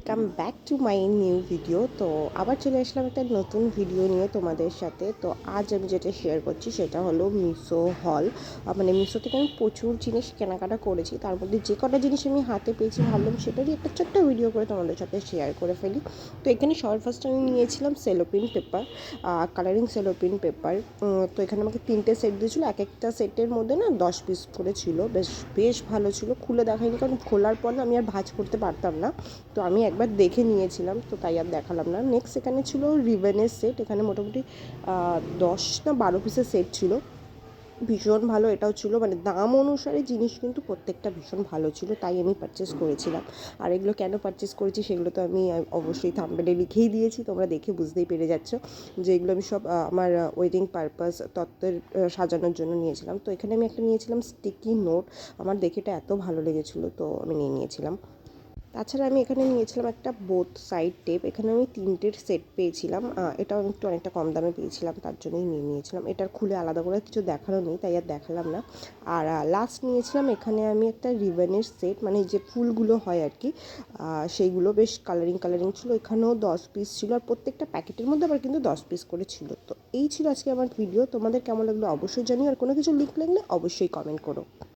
Welcome back to my new video. তো আবার চলে আসলাম একটা নতুন ভিডিও নিয়ে তোমাদের সাথে। তো আজ আমি যেটা শেয়ার করছি সেটা হলো মিশো হল। মানে মিশো থেকে আমি প্রচুর জিনিস কেনাকাটা করেছি, তার মধ্যে যে কটা জিনিস আমি হাতে পেয়েছি ভাবলাম সেটারই একটা ছোট্ট ভিডিও করে তোমাদের সাথে শেয়ার করে ফেলি। তো এখানে সবার ফার্স্ট আমি নিয়েছিলাম সেলোপিন পেপার, কালারিং সেলোপিন পেপার। তো এখানে আমাকে 3টে সেট দিয়েছিলো, এক একটা সেটের মধ্যে না 10 পিস করে ছিল। বেশ বেশ ভালো ছিল, খুলে দেখাইনি কারণ খোলার পর না আমি আর ভাঁজ করতে পারতাম না। তো আমি একবার দেখে নিয়েছিলাম, তো তাই আর দেখালাম না। নেক্সট এখানে ছিল রিবনের সেট। এখানে মোটামুটি 10 না 12 পিসের সেট ছিল, ভীষণ ভালো এটাও ছিল। মানে দাম অনুসারে জিনিস কিন্তু প্রত্যেকটা ভীষণ ভালো ছিল, তাই আমি পারচেস করেছিলাম। আর এগুলো কেন পারচেস করেছি সেগুলো তো আমি অবশ্যই থাম্বনেলে লিখেই দিয়েছি, তোমরা দেখে বুঝতেই পেরে যাচ্ছ যে এগুলো আমি সব আমার ওয়েডিং পারপাস তত্ত্বের সাজানোর জন্য নিয়েছিলাম। তো এখানে আমি একটা নিয়েছিলাম স্টিকি নোট, আমার দেখে এটা এত ভালো লেগেছিলো তো আমি নিয়েছিলাম। তাছাড়া আমি এখানে নিয়েছিলাম একটা বোথ সাইড টেপ। এখানে আমি 3টের সেট পেয়েছিলাম, এটাও একটু অনেকটা কম দামে পেয়েছিলাম, তার জন্যই নিয়েছিলাম। এটার খুলে আলাদা করে কিছু দেখানো নেই, তাই আর দেখালাম না। আর লাস্ট নিয়েছিলাম এখানে আমি একটা রিবনের সেট, মানে যে ফুলগুলো হয় আর কি, সেইগুলো বেশ কালারিং কালারিং ছিল। এখানেও 10 পিস ছিল, আর প্রত্যেকটা প্যাকেটের মধ্যে আবার কিন্তু 10 পিস করে ছিল। তো এই ছিল আজকে আমার ভিডিও। তোমাদের কেমন লাগলো অবশ্যই জানিও, আর কোনো কিছু লিঙ্ক লাগলে অবশ্যই কমেন্ট করো।